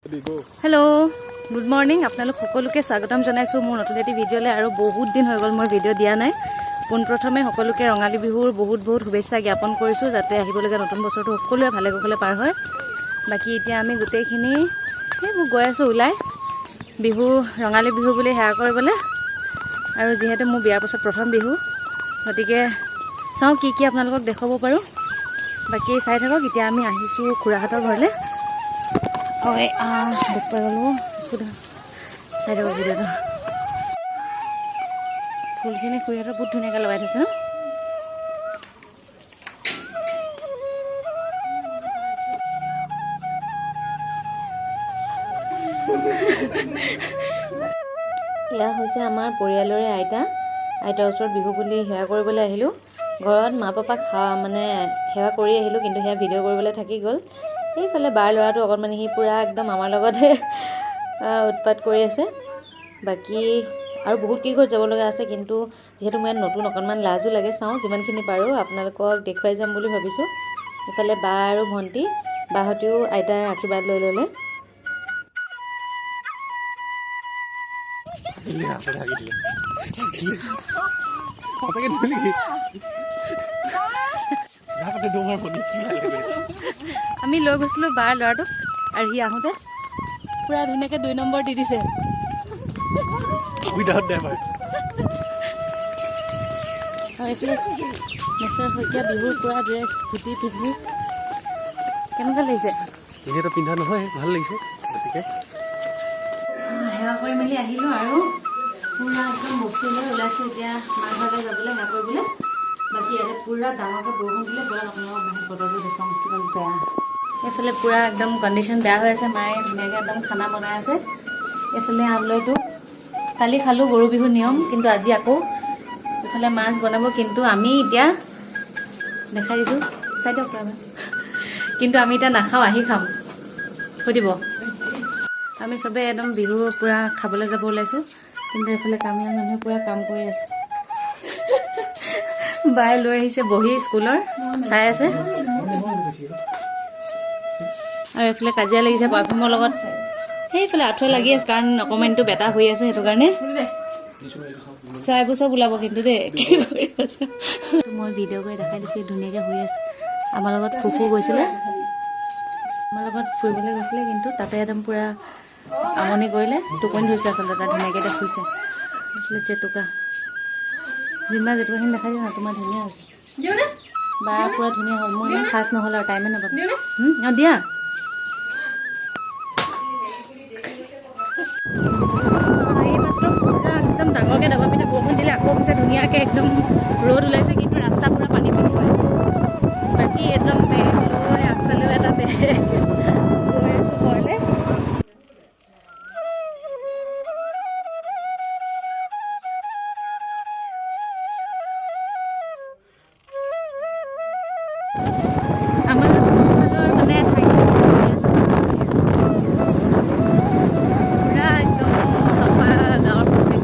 hello good morning আপোনালোক সকলোকে স্বাগতম জনাইছো মোৰ নতুন এটি ভিডিঅ'লৈ আৰু বহুত দিন হৈ গ'ল মই ভিডিঅ' দিয়া নাই পোনপ্ৰথমে সকলোকে ৰঙালী বিহুৰ বহুত শুভেচ্ছা জ্ঞাপন কৰিছো যাতে আহিবলগা নতুন বছৰটো সকলোৱে ভালে কুশলে পাৰ হয় বাকি এতিয়া আমি গোটেইখিনি মই গৈ আছো ওলাই বিহু ৰঙালী বিহু বুলি হেয়া কৰিবলৈ আৰু যেহেতু মোৰ বিয়াৰ পাছত প্ৰথম বিহু গতিকে চাও কি কি আপোনালোকক দেখাব পাৰো বাকি চাই থাকক এতিয়া আমি আহিছো খুৰাহঁতৰ ঘৰলৈ হয় বুক পাই গ'লো সুধা চাই থাকক ভিডিঅ'টো ফুলখিনি খুৰীহঁতৰ বহুত ধুনীয়াকৈ লগাই থৈছে ন এয়া হৈছে আমাৰ পৰিয়ালৰে আইতাৰ ওচৰত বিহু বুলি সেৱা কৰিবলৈ আহিলোঁ ঘৰত মা পাপাক মানে সেৱা কৰি আহিলোঁ কিন্তু সেয়া ভিডিঅ' কৰিবলৈ থাকি গ'ল এইফালে বাৰ ল'ৰাটো অকণমান সি পুৰা একদম আমাৰ লগতে উৎপাত কৰি আছে বাকি আৰু বহুত কি ঘৰত যাব লগা আছে কিন্তু যেহেতু মই নতুন অকণমান লাজো লাগে চাওঁ যিমানখিনি পাৰোঁ আপোনালোকক দেখুৱাই যাম বুলি ভাবিছোঁ এইফালে বা আৰু ভণ্টি বাহঁতেও আইতাৰ আশীৰ্বাদ লৈ ল'লে আমি লৈ গৈছিলোঁ বাৰ ল'ৰাটোক আৰু সি আহোঁতে পুৰা ধুনীয়াকৈ 2 নম্বৰ দি দিছে এইফালে মিষ্টাৰ শইকীয়া বিহুৰ পুৰা ড্ৰেছ ধুতি পিন্ধি কেনেকুৱা লাগিছে এনেইতো পিন্ধা নহয় ভাল লাগিছে গতিকে সেৱা কৰি মেলি আহিলোঁ আৰু পুৰা একদম বস্তু লৈ ওলাইছোঁ এতিয়া মাৰ ঘৰলৈ যাবলৈ সেৱা কৰিবলৈ বাকী ইয়াতে পুৰা ডাঙৰকৈ বৰষুণ দিলে বৰক আপোনালোকক বতৰটো দেখুৱাম কিমান বেয়া এইফালে পুৰা একদম কণ্ডিশ্যন বেয়া হৈ আছে মায়ে ধুনীয়াকৈ একদম খানা বনাই আছে এইফালে আমলৈটো কালি খালোঁ গৰু বিহুৰ নিয়ম কিন্তু আজি আকৌ এইফালে মাছ বনাব কিন্তু আমি এতিয়া দেখাই দিছোঁ চাই দিয়ক কিন্তু আমি এতিয়া নাখাওঁ আহি খাম সুধিব আমি চবে একদম বিহু পুৰা খাবলৈ যাব ওলাইছোঁ কিন্তু এইফালে কামিয়াল মানুহে পুৰা কাম কৰি আছে বাই লৈ আহিছে বহি স্কুলৰ চাই আছে আৰু এইফালে কাজিয়া লাগিছে পাৰফিউমৰ লগত সেইফালে আঁঠুৱে লাগি আছে কাৰণ অকণমানটো বেটা হৈ আছে সেইটো কাৰণে চৰাইবোৰ চব ওলাব কিন্তু দেই মই ভিডিঅ' কৰি দেখাই দিছোঁ ধুনীয়াকৈ শুই আছে আমাৰ লগত ফুফু গৈছিলে আমাৰ লগত ফুৰিবলৈ গৈছিলে কিন্তু তাতে একদম পুৰা আমনি কৰিলে টোপনি ধৰিছিলে আচলতে তাত ধুনীয়াকৈ এতিয়া শুইছে জেতুকা জেতুকাখিনি দেখাই দিওঁ না তোমাৰ ধুনীয়া হৈছে বা পুৰা ধুনীয়া হ'ল মোৰ ইমান খাচ নহ'ল আৰু টাইমে নাপাব দিয়া এইমাত্ৰ পুৰা একদম ডাঙৰকৈ দবা পিঠা বৰষুণ দিলে আকৌ পিছে ধুনীয়াকৈ একদম ৰ'দ ওলাইছে কিন্তু ৰাস্তা পুৰা পানী পানী হৈ আছে বাকী একদম বেগ লৈ আগফালেও এটা বেগ গৈ আছোঁ ঘৰলৈ আমাৰ মানে পুৰা একদম চফা গাঁৱৰ পৰিৱেশ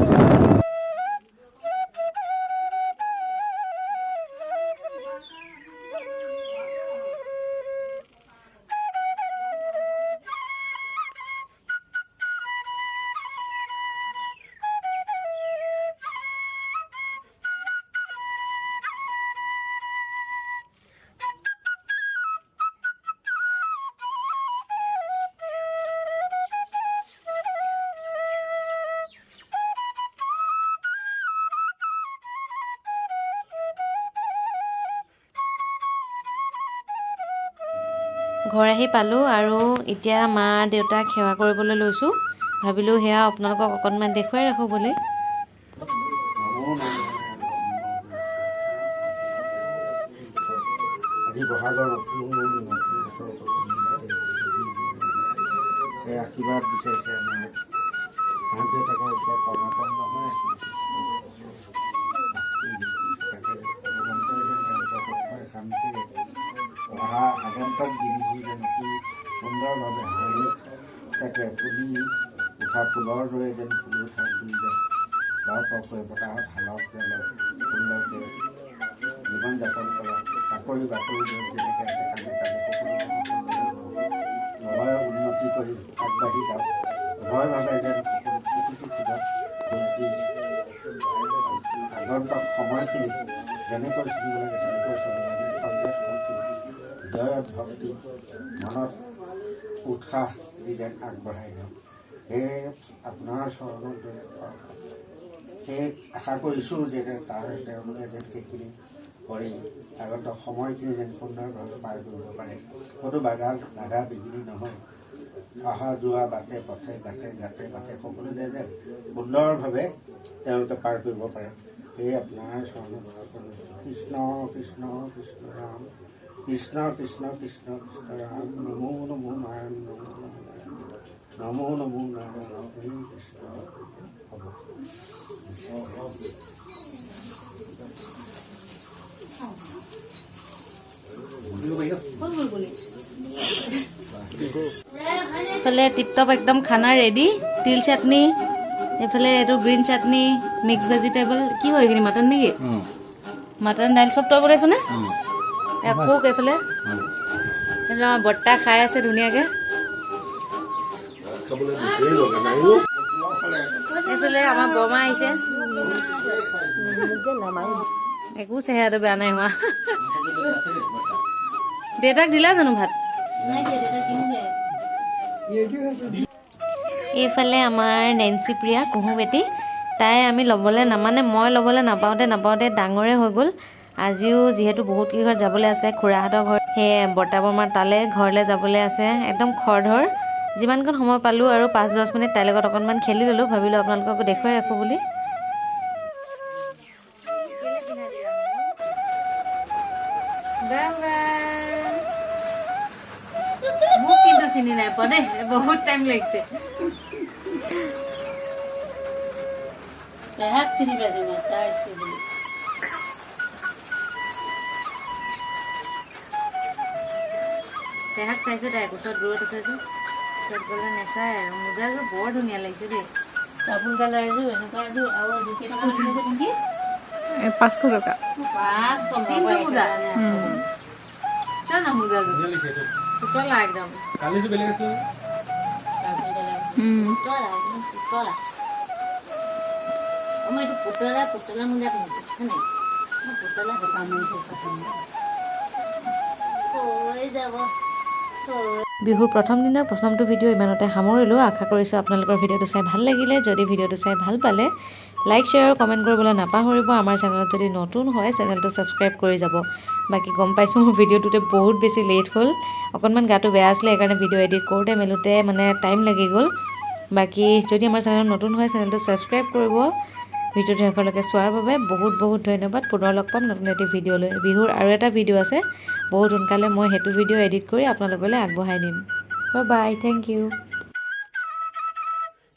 ঘৰ আহি পালোঁ আৰু এতিয়া মা দেউতাক সেৱা কৰিবলৈ লৈছোঁ ভাবিলোঁ সেয়া আপোনালোকক অকণমান দেখুৱাই ৰাখোঁ বুলি আশীৰ্বাদ বিচাৰিছে আমাৰ মাক দেউতাকৰ ওপৰত কৰ্ণাপন্ন হৈ আছে শান্তি অহা আগন্তুক দিনবোৰ যেন অতি সুন্দৰভাৱে হাঁহি তাকে ফুলি উঠা ফুলৰ দৰে যেন ফুলি উঠা ফুলি যায় লাও পাকৈ বতাহত হালক জালক সুন্দৰকৈ জীৱন যাপন কৰক চাকৰি বাকৰি যেনেকৈ আছে কামে কামে সকলো নলয় উন্নতি ভক্তি কৰি আগবাঢ়ি যাওক উভয়ভাৱে যেন প্ৰতিটো খোজত ভক্তি আগন্তুক সময়খিনি যেনেকৈ চলিব লাগে তেনেকৈ চলিব লাগে সন্দেহ ভক্তি হৃদয়ত ভক্তি মনত উৎসাহ দি যেন আগবঢ়াই দিয়ক সেয়ে আপোনাৰ চৰণত সেই আশা কৰিছোঁ যে তেওঁলোকে যেন সেইখিনি কৰি আগন্তুক সময়খিনি যেন সুন্দৰভাৱে পাৰ কৰিব পাৰে ক'তো বাধা বিঘিনি নহয় অহা যোৱা বাটে পথে ঘাটে সকলোতে যেন সুন্দৰভাৱে তেওঁলোকে পাৰ কৰিব পাৰে সেয়ে আপোনাৰ চৰণত কৃষ্ণ কৃষ্ণ কৃষ্ণ ৰাম কৃষ্ণ কৃষ্ণ কৃষ্ণ কৃষ্ণ ৰাম নমো নমো নাৰায়ণ নমো নমো নাৰায়ণ এই কৃষ্ণ হ'ব এইফালে টিপটপ একদম খানা ৰেডি তিল চাটনি এইফালে এইটো গ্ৰীণ চাটনি মিক্স ভেজিটেবল কি হয় এইখিনি মাটন নেকি মাটন দাইল চব তই বনাইছ নে কুক এইফালে আমাৰ বৰ্তা খাই আছে ধুনীয়াকে এইফালে আমাৰ বৰমা আহিছে একো চেহেৰাটো বেয়া নাই হোৱা দেউতাক দিলা জানো ভাত এইফালে আমাৰ নেন্সি প্ৰিয়া কুহু বেটি তাই আমি ল'বলৈ নামানে মই ল'বলৈ নাপাওঁতে ডাঙৰে হৈ গ'ল আজিও যিহেতু বহুত কিঘৰত যাবলৈ আছে খুৰাহঁতৰ ঘৰ সেয়ে বৰ্তা বৰমাৰ তালৈ ঘৰলৈ যাবলৈ আছে একদম খৰধৰ যিমানকণ সময় পালোঁ আৰু 5-10 মিনিট তাইৰ লগত অকণমান খেলি ল'লোঁ ভাবিলোঁ আপোনালোকক দেখুৱাই ৰাখোঁ বুলি মোক কিন্তু চিনি নাই পোৱা দেই বহুত টাইম লাগিছে চিনি পাইছোঁ মই চাইছোঁ পেহাক চাইছে তাই ওচৰত দূৰত আছে যে ওচৰত গ'লে নেচায় আৰু মোজাযোৰ বৰ ধুনীয়া লাগিছে দেই ডাবুল কালাৰ এযোৰ এনেকুৱা এযোৰ আৰু এযোৰ কেইটকা লাগিছে নেকি 500 টকা 300 মোজা চল না মোজাযোৰ পুতলা একদম কালিযোৰ বেলেগ আছিল পুতলা মই এইটো পুতলা মোজা পিন্ধিছোঁ নাই পুতলা হৈ যাব বিহুৰ প্ৰথম দিনৰ প্ৰথমটো ভিডিঅ' ইমানতে সামৰিলোঁ আশা কৰিছোঁ আপোনালোকৰ ভিডিঅ'টো চাই ভাল লাগিলে যদি ভিডিঅ'টো চাই ভাল পালে লাইক শ্বেয়াৰ আৰু কমেণ্ট কৰিবলৈ নাপাহৰিব আমাৰ চেনেলত যদি নতুন হয় চেনেলটো ছাবস্ক্ৰাইব কৰি যাব বাকী গম পাইছোঁ ভিডিঅ'টোতে বহুত বেছি লেট হ'ল অকণমান গাটো বেয়া আছিলে সেইকাৰণে ভিডিঅ' এডিট কৰোঁতে মেলোঁতে মানে টাইম লাগি গ'ল বাকী যদি আমাৰ চেনেলত নতুন হয় চেনেলটো ছাবস্ক্ৰাইব কৰিব ভিডিঅ'টো শেষলৈকে চোৱাৰ বাবে বহুত বহুত ধন্যবাদ পুনৰ লগ পাম নতুন এটি ভিডিঅ' লৈ বিহুৰ আৰু এটা ভিডিঅ' আছে বহুত সোনকালে মই সেইটো ভিডিঅ' এডিট কৰি আপোনালোকলৈ আগবঢ়াই দিম বাই বাই থেংক ইউ